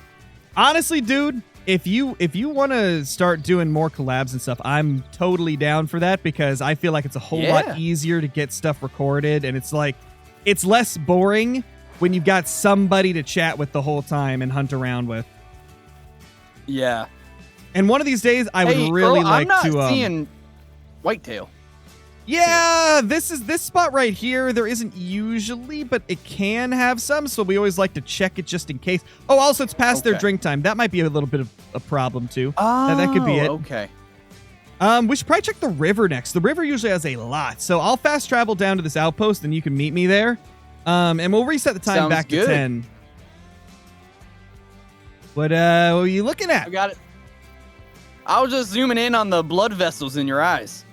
Honestly, dude, if you want to start doing more collabs and stuff, I'm totally down for that because I feel like it's a whole lot easier to get stuff recorded, and it's like it's less boring when you've got somebody to chat with the whole time and hunt around with.
Yeah.
And one of these days, I would really like to.
I'm not seeing whitetail.
Yeah, this spot right here. There isn't usually, but it can have some, so we always like to check it just in case. Oh, also, it's past their drink time. That might be a little bit of a problem too.
Oh,
that could be it.
Okay.
We should probably check the river next. The river usually has a lot, so I'll fast travel down to this outpost, and you can meet me there. And we'll reset the time back to 10. What are you looking at?
I got it. I was just zooming in on the blood vessels in your eyes.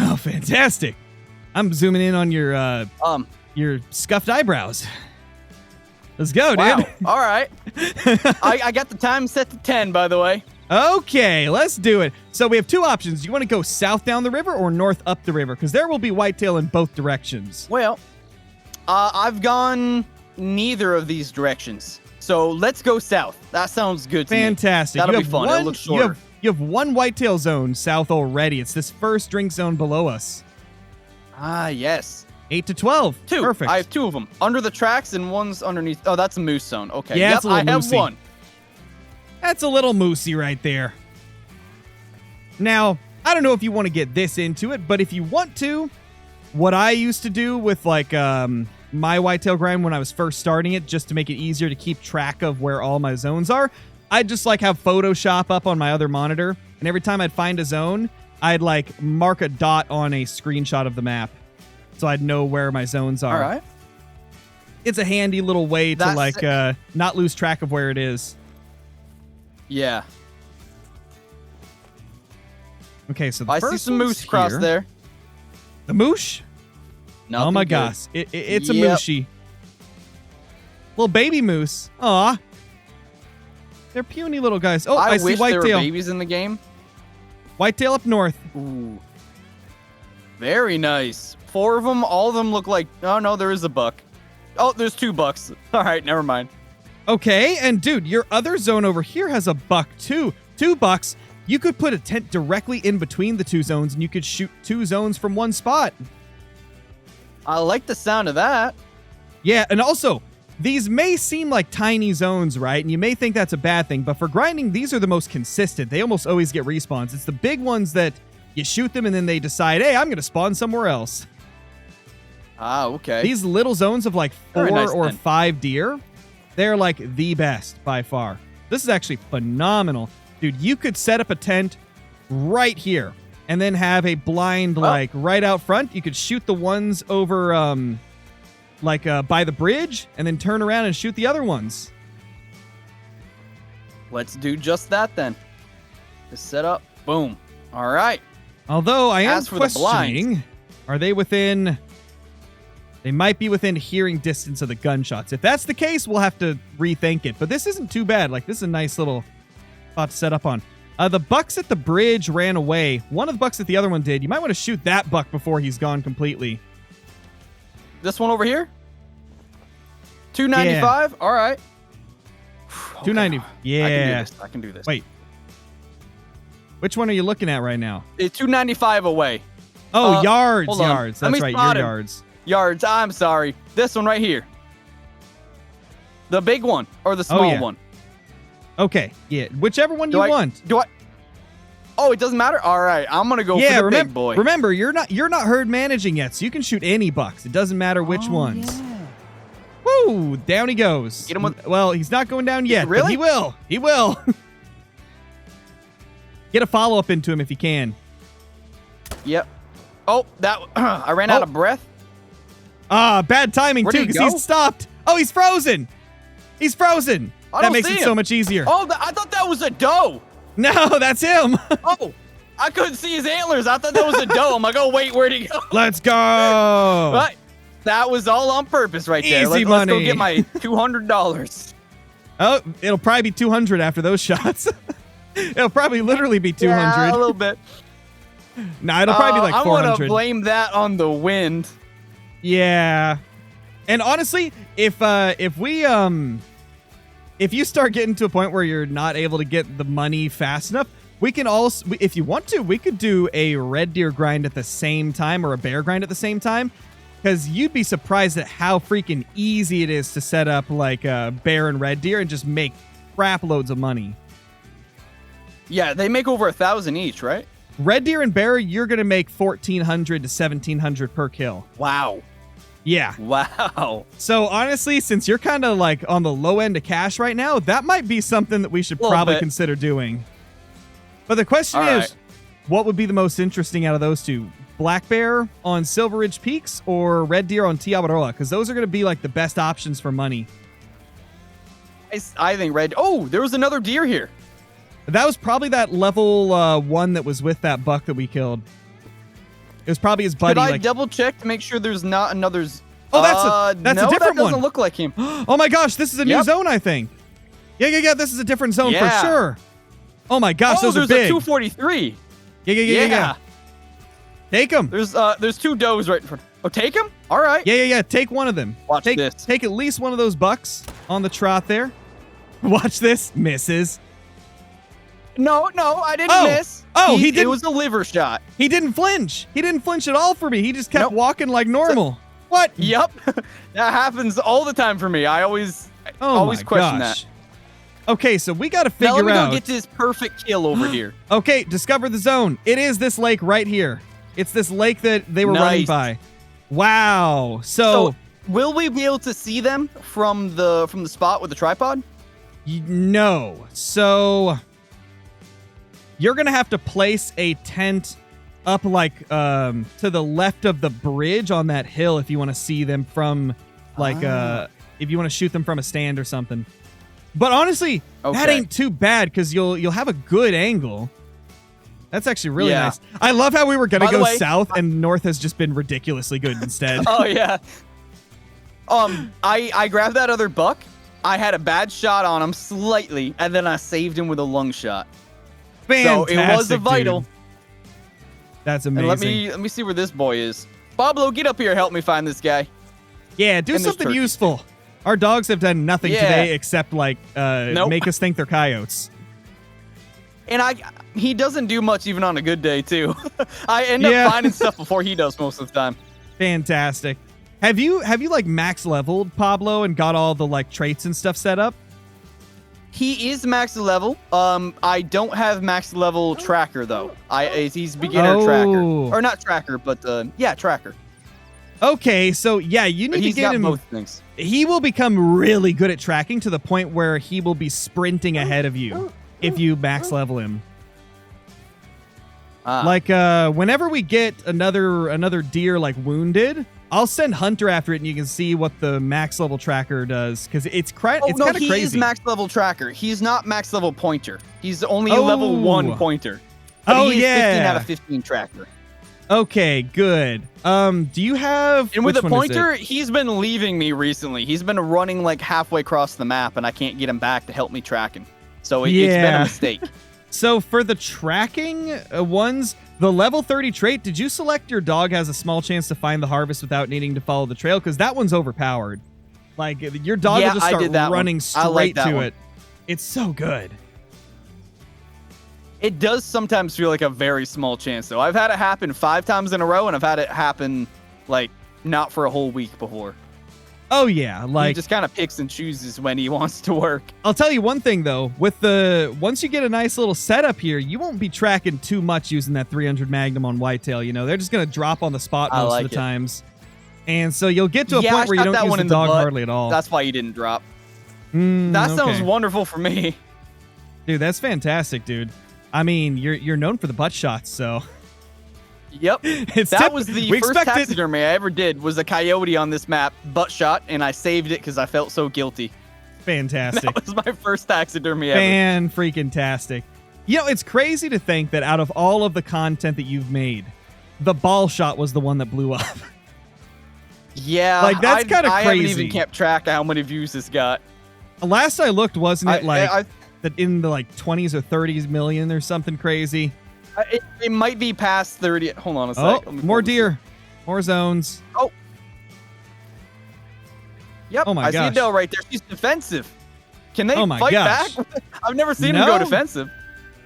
Oh, fantastic. I'm zooming in on your scuffed eyebrows. Let's go, dude.
All right. I got the time set to 10, by the way.
Okay, let's do it. So we have two options. You want to go south down the river or north up the river? Because there will be whitetail in both directions.
Well, I've gone neither of these directions. So let's go south. That sounds good to me.
Fantastic.
That'll be fun. It'll look shorter.
You have one whitetail zone south already. It's this first drink zone below us.
Ah, yes.
8 to 12.
Two.
Perfect.
I have two of them. Under the tracks and one's underneath. Oh, that's a moose zone. Okay.
Yeah,
yep,
it's a little
I
moosey.
have one.
That's a little moosey right there. Now, I don't know if you want to get this into it, but if you want to, what I used to do with like my whitetail grind when I was first starting it, just to make it easier to keep track of where all my zones are, I'd just like have Photoshop up on my other monitor, and every time I'd find a zone, I'd like mark a dot on a screenshot of the map, so I'd know where my zones are.
All right.
It's a handy little way to like not lose track of where it is.
Yeah.
Okay, so the
I
first
see some moose
here.
across there.
The moosh?
Nothing
oh my
good.
gosh, it's a mooshy. Little baby moose. Aw. They're puny little guys. Oh, I see
wish there were
whitetail.
babies in the game.
Whitetail up north.
Ooh. Very nice. 4 of them. All of them look like... Oh, no, there is a buck. Oh, there's 2 bucks. All right, never mind.
Okay, and dude, your other zone over here has a buck too. 2 bucks. You could put a tent directly in between the 2 zones, and you could shoot 2 zones from one spot.
I like the sound of that.
Yeah, and also, these may seem like tiny zones, right? And you may think that's a bad thing, but for grinding, these are the most consistent. They almost always get respawns. It's the big ones that you shoot them and then they decide, hey, I'm going to spawn somewhere else.
Ah, okay.
These little zones of like 4
nice
or
then.
5 deer, they're like the best by far. This is actually phenomenal. Dude, you could set up a tent right here and then have a blind like right out front. You could shoot the ones over by the bridge and then turn around and shoot the other ones.
Let's do just that then. Just set up. Boom. All right.
Although I am
As for the blinds-
questioning, are they within... They might be within hearing distance of the gunshots. If that's the case, we'll have to rethink it. But this isn't too bad. Like, this is a nice little spot to set up on. The bucks at the bridge ran away. One of the bucks that the other one did. You might want to shoot that buck before he's gone completely.
This one over here? 295? All right.
290.
Okay.
Yeah.
I can do this.
Wait. Which one are you looking at right now?
It's 295 away.
Oh, yards.
hold on.
Yards.
Let
That's
me
right.
spot
Your
him.
yards.
Yards. I'm sorry. This one right here. The big one or the small
yeah.
one?
Okay. Yeah. Whichever one you want.
Do I? Oh, it doesn't matter? All right. I'm going to go for the big boy.
Remember, you're not herd managing yet, so you can shoot any bucks. It doesn't matter which ones.
Yeah.
Woo! Down he goes.
Get him with-
Well, he's not going down yet.
Really?
But he will. He will. Get a follow-up into him if you can.
Yep. Oh, that I ran out of breath.
Bad timing,
Where'd
too,
he
because
go?
he's stopped. Oh, he's frozen. He's frozen.
I
That
don't
makes
see
it
him.
so much easier.
Oh, I thought that was a doe.
No, that's him.
Oh, I couldn't see his antlers. I thought that was a doe. I'm like, oh, wait, where'd he go?
Let's go.
Right. That was all on purpose right there.
Easy
Let's go
money.
get my $200.
Oh, it'll probably be 200 after those shots. It'll probably literally be 200.
Yeah, a little bit.
Nah, it'll probably be like
I
400.
want to blame that on the wind.
Yeah. And honestly, if you start getting to a point where you're not able to get the money fast enough, we can also, if you want to, we could do a red deer grind at the same time or a bear grind at the same time, because you'd be surprised at how freaking easy it is to set up like a bear and red deer and just make crap loads of money.
Yeah, they make over 1,000 each, right?
Red deer and bear, you're gonna make 1,400 to 1,700 per kill.
Wow.
Yeah.
Wow.
So honestly, since you're kind of like on the low end of cash right now, that might be something that we should probably
bit.
consider doing. But the question
All
is,
right.
what would be the most interesting out of those two? Black bear on Silver Ridge Peaks or red deer on Tiabaroa? Because those are going to be like the best options for money.
I think red. Oh, there was another deer here.
That was probably that level 1 that was with that buck that we killed. It was probably his buddy.
Could I
like,
double check to make sure there's not another?
Oh, that's a
no,
different
that doesn't
one.
look like him.
Oh my gosh, this is a new
Yep.
zone, I think. Yeah. This is a different zone for
Yeah.
sure. Oh my gosh, those are
there's
big.
a 243.
Yeah. Take them.
There's two does right in front. Oh, take him? All right.
Yeah. Take one of them.
Watch
take,
this.
Take at least one of those bucks on the trot there. Watch this. Misses.
No, I didn't miss.
Oh, he
It
didn't.
was a liver shot.
He didn't flinch. He didn't flinch at all for me. He just kept
Nope.
walking like normal. What?
Yep. That happens all the time for me. I always
Oh
always
my
question
gosh.
that.
Okay, so we got to
Now
figure
let me
out.
go get this perfect kill over here.
Okay, discover the zone. It is this lake right here. It's this lake that they were running
Nice.
by. Wow. So,
Will we be able to see them from the spot with the tripod?
no. So you're going to have to place a tent up like to the left of the bridge on that hill if you want to see them from like if you want to shoot them from a stand or something. But honestly, that
Okay.
ain't too bad because you'll have a good angle. That's actually really
Yeah.
nice. I love how we were gonna
By the
go
way,
south and north has just been ridiculously good instead.
Oh yeah. I grabbed that other buck. I had a bad shot on him slightly, and then I saved him with a lung shot.
Fantastic,
So it was a vital.
dude. That's amazing.
And let me see where this boy is. Pablo, get up here, help me find this guy.
Yeah, do
And there's
something
turkeys.
useful. Our dogs have done nothing
Yeah.
today except like
Nope.
make us think they're coyotes.
And he doesn't do much even on a good day too. I end up
Yeah.
finding stuff before he does most of the time.
Fantastic. Have you like max leveled Pablo and got all the like traits and stuff set up?
He is max level. I don't have max level tracker though. He's beginner tracker, or not tracker, but yeah, tracker.
Okay, so yeah, you need to get him.
Both things.
He will become really good at tracking to the point where he will be sprinting ahead of you if you max level him. Like whenever we get another deer like wounded, I'll send Hunter after it, and you can see what the max level tracker does, because it's kind of crazy.
He is max level tracker. He's not max level pointer. He's only level 1 pointer. But he is 15 out of 15 tracker.
Okay, good. Do you have?
And with the pointer, he's been leaving me recently. He's been running like halfway across the map, and I can't get him back to help me track him. So it's been a mistake.
So for the tracking ones, the level 30 trait, did you select your dog has a small chance to find the harvest without needing to follow the trail? Because that one's overpowered. Like, your dog will just start running straight to it. It's so good.
It does sometimes feel like a very small chance, though. I've had it happen 5 times in a row, and I've had it happen, like, not for a whole week before.
Oh, yeah. Like,
he just kind of picks and chooses when he wants to work.
I'll tell you one thing, though. Once you get a nice little setup here, you won't be tracking too much using that 300 Magnum on Whitetail. You know, they're just going to drop on the spot most of the times. And so you'll get to a point where you don't use the dog hardly at all.
That's why you didn't drop. That sounds wonderful for me.
Dude, that's fantastic, dude. I mean, you're known for the butt shots, so.
Yep. That was the first taxidermy I ever did, was a coyote on this map, butt shot, and I saved it because I felt so guilty.
Fantastic.
That was my first taxidermy ever.
Fan-freaking-tastic. You know, it's crazy to think that out of all of the content that you've made, the ball shot was the one that blew up.
Yeah.
Like, that's kind of crazy.
I haven't even kept track of how many views this got.
Last I looked, wasn't it that in the like 20s or 30s million or something crazy?
It might be past 30. Hold on a sec.
Oh, more deer. More zones.
Oh. Yep.
Oh my gosh.
I see Adele right there. She's defensive. Can they fight back? I've never seen them go defensive.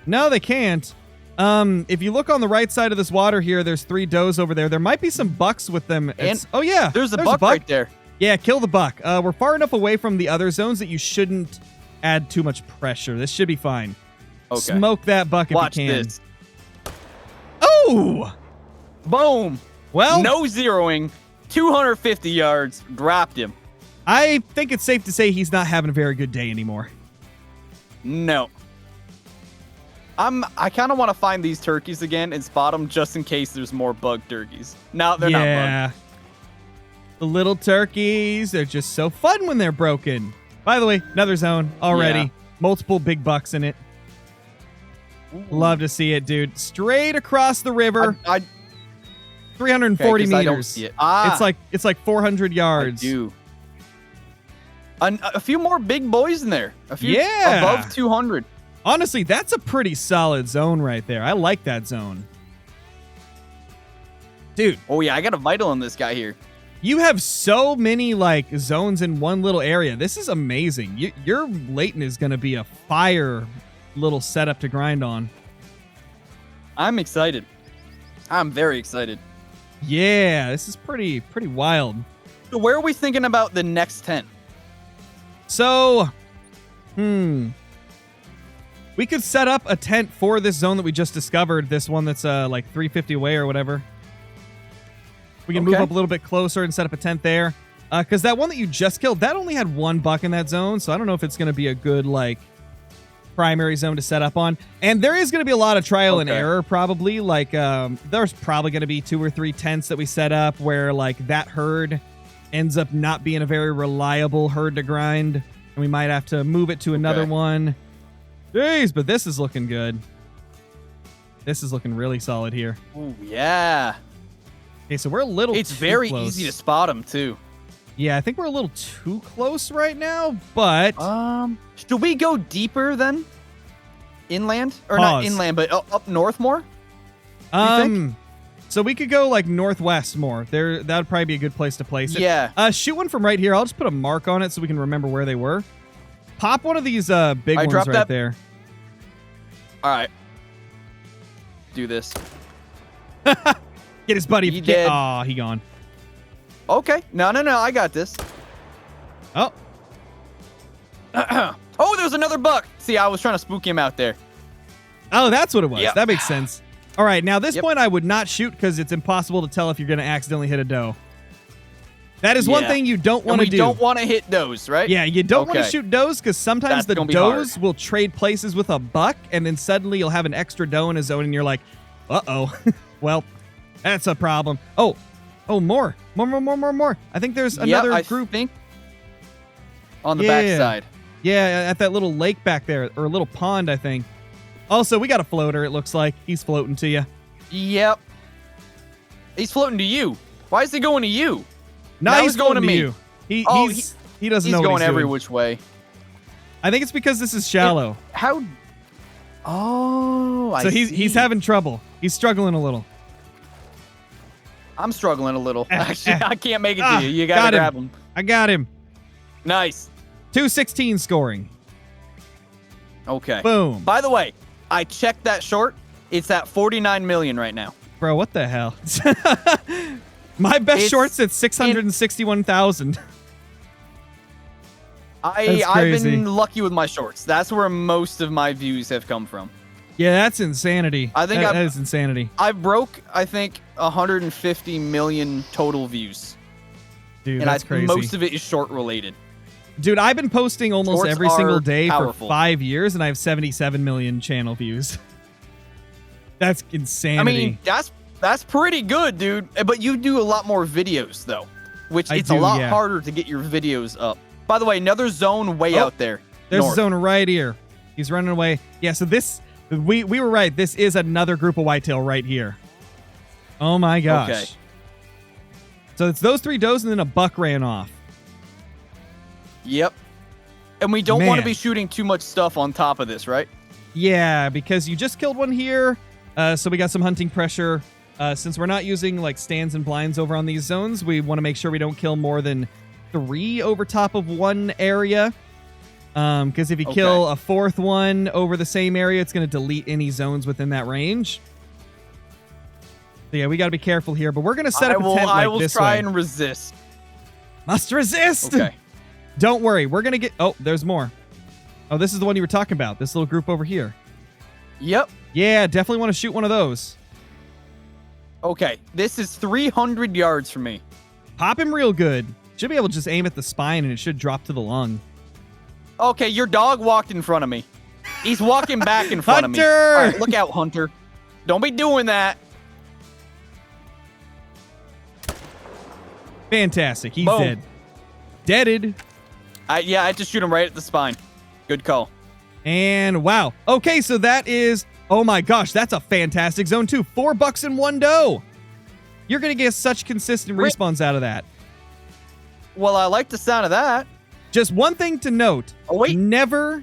No, they can't. If you look on the right side of this water here, there's 3 does over there. There might be some bucks with them. Oh, yeah.
There's a buck right there.
Yeah, kill the buck. We're far enough away from the other zones that you shouldn't add too much pressure. This should be fine.
Okay.
Smoke that buck if you can.
Watch this.
Oh!
Boom.
Well,
no zeroing. 250 yards. Dropped him.
I think it's safe to say he's not having a very good day anymore.
No. I kind of want to find these turkeys again and spot them just in case there's more bug turkeys. No, they're not bug.
The little turkeys, they're just so fun when they're broken. By the way, another zone already. Yeah. Multiple big bucks in it. Ooh. Love to see it, dude. Straight across the river. 340 meters. I don't see it. It's like 400 yards.
I do. A few more big boys in there. A few above 200.
Honestly, that's a pretty solid zone right there. I like that zone. Dude.
Oh, yeah. I got a vital on this guy here.
You have so many like zones in one little area. This is amazing. Your Leighton is going to be a fire little setup to grind on.
I'm excited. I'm very excited.
Yeah, this is pretty wild.
So where are we thinking about the next tent?
So, we could set up a tent for this zone that we just discovered. This one that's like 350 away or whatever. We can move up a little bit closer and set up a tent there. Because that one that you just killed, that only had 1 buck in that zone. So I don't know if it's going to be a good, like, primary zone to set up on. And there is going to be a lot of trial and error, probably. Like, there's probably going to be 2 or 3 tents that we set up where, like, that herd ends up not being a very reliable herd to grind. And we might have to move it to another one. Jeez, but this is looking good. This is looking really solid here.
Oh, yeah.
Okay, so we're a little
It's very easy to spot them, too.
Yeah, I think we're a little too close right now, but...
should we go deeper then? Inland? Or not inland, but up north more?
So we could go, like, northwest more. That would probably be a good place to place it.
Yeah.
Shoot one from right here. I'll just put a mark on it so we can remember where they were. Pop one of these big ones right there.
All right. Do this.
Get his buddy.
He dead.
Aw, he gone.
Okay. No, I got this.
Oh,
Oh, there's another buck. See, I was trying to spook him out there.
oh, that's what it was.
Yep.
That makes sense. All right, now this
Yep.
point I would not shoot because it's impossible to tell if you're going to accidentally hit a doe. That is one
Yeah.
thing you don't want to do.
We don't want to hit those, right?
Yeah, you don't want to
Okay.
shoot does because sometimes
That's
the
gonna be
does
hard.
will trade places with a buck, and then suddenly you'll have an extra doe in a zone, and you're like, uh-oh. Well, that's a problem. Oh, more. I think there's another
I
group.
think on the
Yeah.
backside.
Yeah, at that little lake back there, or a little pond, I think. Also, we got a floater, it looks like. He's floating to you.
Yep. He's floating to you. Why is he going to you?
No,
Now
he's
he's going
going
to me.
you. He
Oh,
he doesn't
He's
know what
going
he's
every
doing.
which way.
I think it's because this is shallow.
How? Oh,
So
I
he's
see.
having trouble. He's struggling a little.
I'm struggling a little. Actually, I can't make it
Ah,
to you. You
got
gotta
him.
grab him.
I got him.
Nice.
216 scoring.
Okay.
Boom.
By the way, I checked that short. It's at 49 million right now.
Bro, what the hell? My best
It's
short's at 661,000. That's
I've
crazy.
been lucky with my shorts. That's where most of my views have come from.
Yeah, that's insanity.
I think
that is insanity.
I broke, I think, 150 million total views.
Dude,
And
that's crazy.
most of it is short related.
Dude, I've been posting almost
Shorts
every single
are
day
powerful.
for 5 years, and I have 77 million channel views. That's
I
insanity.
mean, that's pretty good, dude. But you do a lot more videos though, which
I
it's
do,
a lot
yeah.
harder to get your videos up. By the way, another zone way
Oh,
out there.
There's
north.
a zone right here. He's running away. Yeah, so this, we were right. This is another group of whitetail right here. Oh my gosh.
Okay.
So it's those 3 does and then a buck ran off.
Yep. And we don't want to
Man.
be shooting too much stuff on top of this, right?
Yeah, because you just killed one here. So we got some hunting pressure. Since we're not using like stands and blinds over on these zones, we want to make sure we don't kill more than 3 over top of one area. Because if you kill a 4th one over the same area, it's going to delete any zones within that range. So yeah, we got to be careful here. But we're going to set up a tent
I
like
will
this
try
way.
and resist.
Must resist.
Okay.
Don't worry. We're going to get... Oh, there's more. Oh, this is the one you were talking about. This little group over here.
Yep.
Yeah, definitely want to shoot one of those.
Okay. This is 300 yards from me.
Pop him real good. Should be able to just aim at the spine and it should drop to the lung.
Okay, your dog walked in front of me. He's walking back in front of me.
Hunter!
All right, look out, Hunter. Don't be doing that.
Fantastic. He's
Boom.
dead. Deaded.
Yeah, I had to shoot him right at the spine. Good call.
And wow. Okay, so that is... Oh my gosh, that's a fantastic zone too. 4 bucks and 1 doe. You're going to get such consistent
Great.
respawns out of that.
Well, I like the sound of that.
Just one thing to note.
Oh, wait.
Never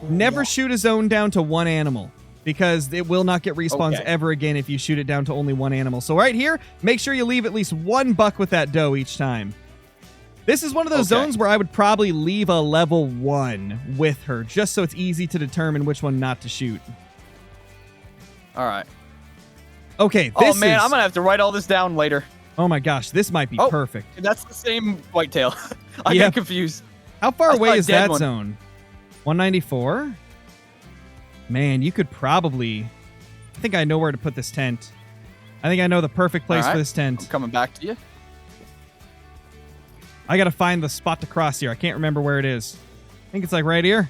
yeah.
shoot a zone down to 1 animal. Because it will not get respawns
Okay.
ever again if you shoot it down to only 1 animal. So right here, make sure you leave at least 1 buck with that doe each time. This is one of those
Okay.
zones where I would probably leave a level 1 with her, just so it's easy to determine which one not to shoot.
All right.
Okay,
Oh,
this
man,
is...
I'm going to have to write all this down later.
Oh my gosh, this might be
Oh.
perfect.
That's the same whitetail. I
Yep.
get confused.
How far
I saw
away
a
is
dead
that
one.
zone? 194? Man, you could probably... I think I know where to put this tent. I think I know the perfect place
All right.
for this tent.
I'm coming back to you.
I gotta find the spot to cross here. I can't remember where it is. I think it's like right here.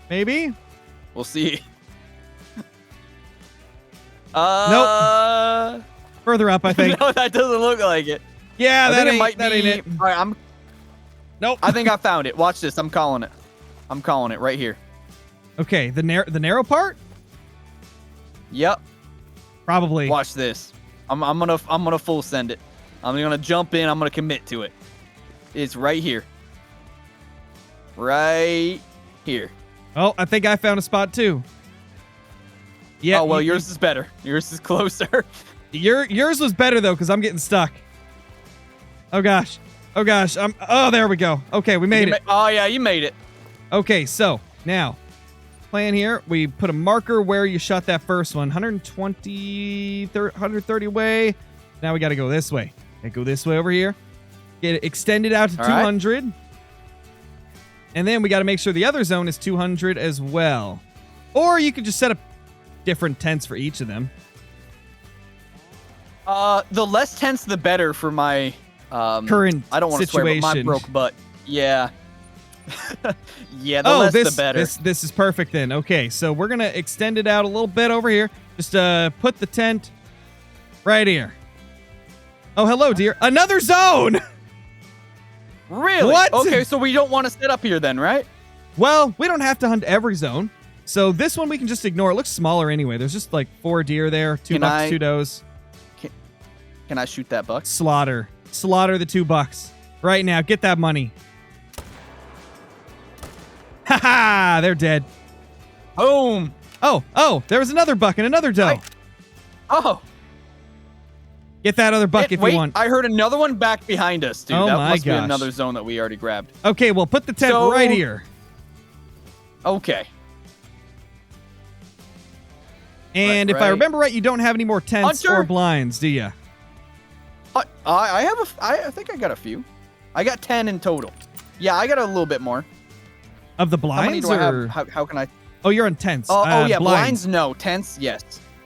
Maybe?
We'll see. Nope.
Further up, I think.
No, that doesn't look like it.
Yeah,
I
that
think
ain't,
it might
that
be.
ain't it.
All right,
Nope.
I think I found it. Watch this. I'm calling it. I'm calling it right here.
Okay, the narrow part?
Yep.
Probably.
Watch this. I'm gonna full send it. I'm gonna jump in. I'm gonna commit to it. It's right here. Right here.
Oh, I think I found a spot too. Yeah.
Oh well, yours is better. Yours is closer.
Yours was better though, because I'm getting stuck. Oh gosh. Oh gosh. Oh, there we go. Okay, we made it.
Oh yeah, you made it.
Okay, so now plan here. We put a marker where you shot that first one. 130 away. Now we got to go this way. Okay, go this way over here. Get it extended out to 200. Right. And then we got to make sure the other zone is 200 as well. Or you could just set up different tents for each of them.
The less tents, the better for my
current
I don't want to swear, but my broke butt. Yeah. Yeah, the less the better.
This is perfect then. Okay, so we're going to extend it out a little bit over here. Just put the tent right here. Oh, hello, dear. Another zone!
Really?
What?
Okay, so we don't want to set up here then, right?
Well, we don't have to hunt every zone. So this one we can just ignore. It looks smaller anyway. There's just like 4 deer there, 2 bucks, 2 does.
Can I shoot that buck?
Slaughter the 2 bucks. Right now, get that money. Ha-ha! They're dead.
Boom!
Oh, there was another buck and another doe.
Oh.
Get that other buck if you want.
I heard another one back behind us, dude.
Oh
that
my
must
gosh.
be another zone that we already grabbed.
Okay, well, put the tent right here.
Okay.
And if I remember right, you don't have any more tents
Hunter?
or blinds, do you?
I think I got a few. I got 10 in total. Yeah, I got a little bit more.
Of the
How many
blinds?
do I have? How can I?
Oh, you're on tents.
Oh, yeah, blinds, no. Tents, yes.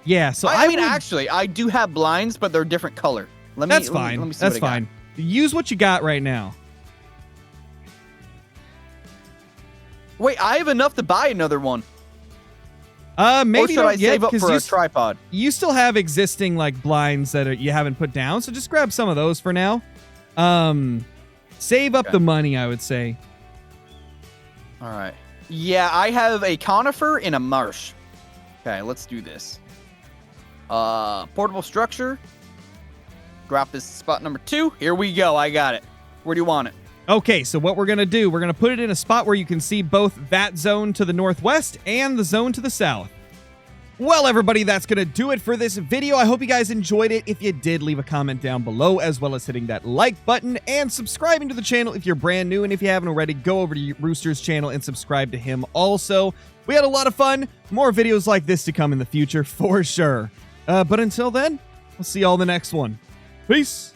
Yeah, so
I mean, actually, I do have blinds, but they're different color.
That's fine.
Let me see
That's
what I
fine. Use what you got right now.
Wait, I have enough to buy another one.
Maybe
or should I save up for a tripod?
You still have existing like blinds that you haven't put down, so just grab some of those for now. Save up the money, I would say.
All right. Yeah, I have a conifer in a marsh. Okay, let's do this. Portable structure. Drop this spot number 2. Here we go. I got it. Where do you want it?
Okay, so what we're going to do, we're going to put it in a spot where you can see both that zone to the northwest and the zone to the south. Well, everybody, that's going to do it for this video. I hope you guys enjoyed it. If you did, leave a comment down below, as well as hitting that like button and subscribing to the channel if you're brand new. And if you haven't already, go over to Rooster's channel and subscribe to him also. We had a lot of fun. More videos like this to come in the future, for sure. But until then, we'll see y'all in the next one. Peace.